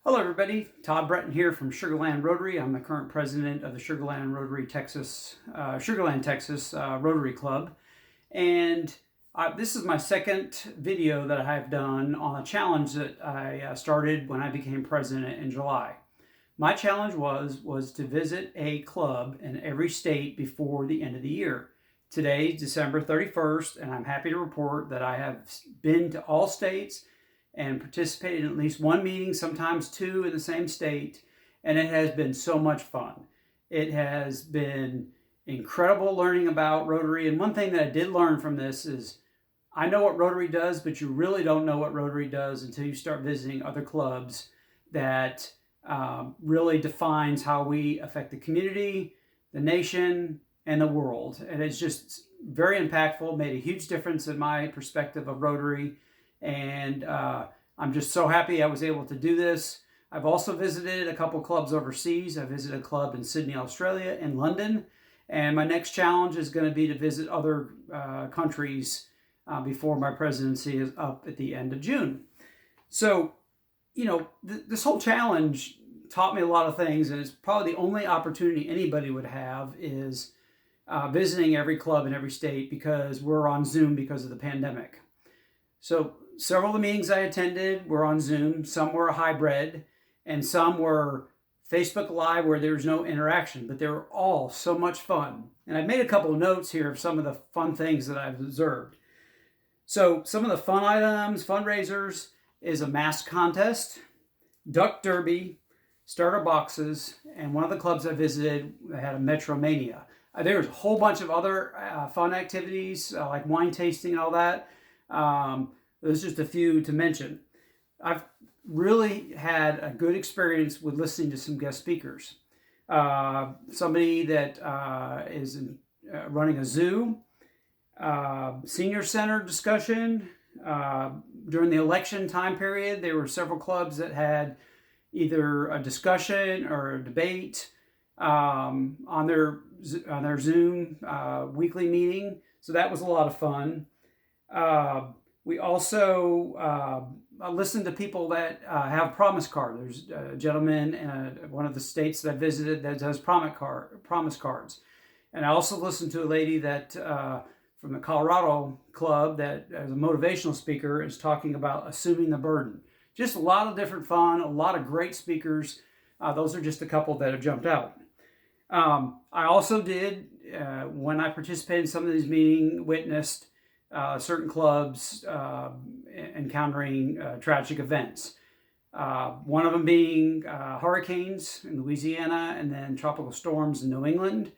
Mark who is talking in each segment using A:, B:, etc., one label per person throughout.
A: Hello, everybody. Todd Breton here from Sugar Land Rotary. I'm the current president of the Sugar Land Rotary Texas, Rotary Club, and this is my second video that I've done on a challenge that I started when I became president in July. My challenge was to visit a club in every state before the end of the year. Today, December 31st, and I'm happy to report that I have been to all states and participated in at least one meeting, sometimes two in the same state, and it has been so much fun. It has been incredible learning about Rotary, and one thing that I did learn from this is I know what Rotary does, but you really don't know what Rotary does until you start visiting other clubs that really defines how we affect the community, the nation, and the world. And it's just very impactful, made a huge difference in my perspective of Rotary. And I'm just so happy I was able to do this. I've also visited a couple clubs overseas. I visited a club in Sydney, Australia, and London. And my next challenge is going to be to visit other countries before my presidency is up at the end of June. So, this whole challenge taught me a lot of things, and it's probably the only opportunity anybody would have is visiting every club in every state because we're on Zoom because of the pandemic. So several of the meetings I attended were on Zoom. Some were hybrid, and some were Facebook Live where there was no interaction, but they were all so much fun. And I've made a couple of notes here of some of the fun things that I've observed. So some of the fun items, fundraisers, is a mask contest, duck derby, starter boxes, and one of the clubs I visited had a Metromania. There was a whole bunch of other fun activities like wine tasting and all that. There's just a few to mention. I've really had a good experience with listening to some guest speakers. Somebody that is running a zoo, senior center discussion. During the election time period, there were several clubs that had either a discussion or a debate on their Zoom weekly meeting. So that was a lot of fun. We also listened to people that have promise card. There's a gentleman in one of the states that I visited that does promise cards. And I also listened to a lady that from the Colorado club that as a motivational speaker is talking about assuming the burden. Just a lot of different fun, a lot of great speakers. Those are just a couple that have jumped out. I also did, when I participated in some of these meetings, witnessed certain clubs encountering tragic events. One of them being hurricanes in Louisiana and then tropical storms in New England,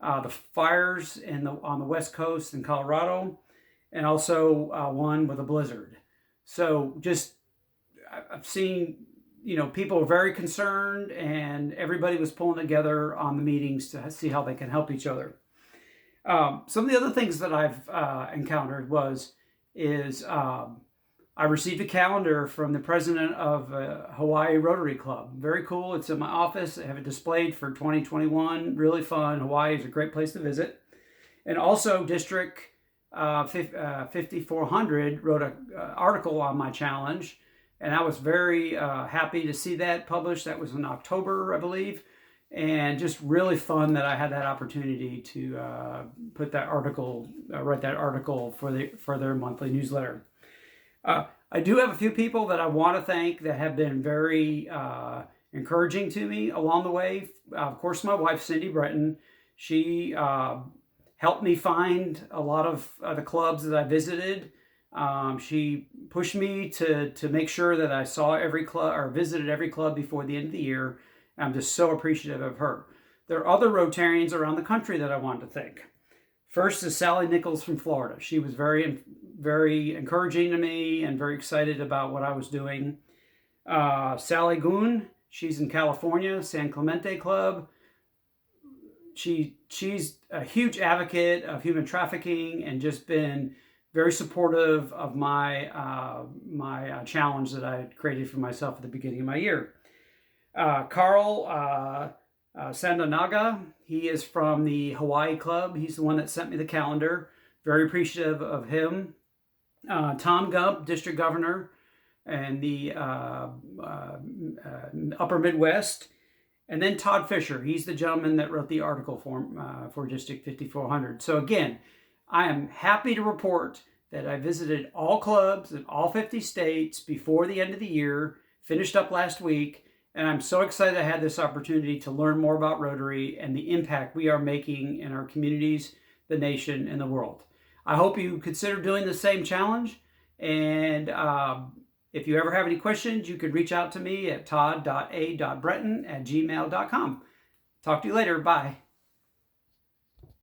A: the fires on the West Coast in Colorado, and also one with a blizzard. So I've seen, people are very concerned, and everybody was pulling together on the meetings to see how they can help each other. Some of the other things that I've encountered is I received a calendar from the president of Hawaii Rotary Club. Very cool. It's in my office. I have it displayed for 2021. Really fun. Hawaii is a great place to visit. And also District 5400 wrote an article on my challenge, and I was very happy to see that published. That was in October, I believe. And just really fun that I had that opportunity to write that article for their monthly newsletter. I do have a few people that I want to thank that have been very encouraging to me along the way. Of course, my wife, Cindy Breton, she helped me find a lot of the clubs that I visited. She pushed me to make sure that I saw every club or visited every club before the end of the year. I'm just so appreciative of her. There are other Rotarians around the country that I want to thank. First is Sally Nichols from Florida. She was very, very encouraging to me and very excited about what I was doing. Sally Goon, she's in California, San Clemente Club. She's a huge advocate of human trafficking and just been very supportive of my challenge that I created for myself at the beginning of my year. Carl Sandanaga, he is from the Hawaii Club. He's the one that sent me the calendar. Very appreciative of him. Tom Gump, District Governor and the Upper Midwest. And then Todd Fisher, he's the gentleman that wrote the article for District 5400. So again, I am happy to report that I visited all clubs in all 50 states before the end of the year, finished up last week, and I'm so excited I had this opportunity to learn more about Rotary and the impact we are making in our communities, the nation, and the world. I hope you consider doing the same challenge, and if you ever have any questions, you could reach out to me at todd.a.bretton@gmail.com. Talk to you later. Bye.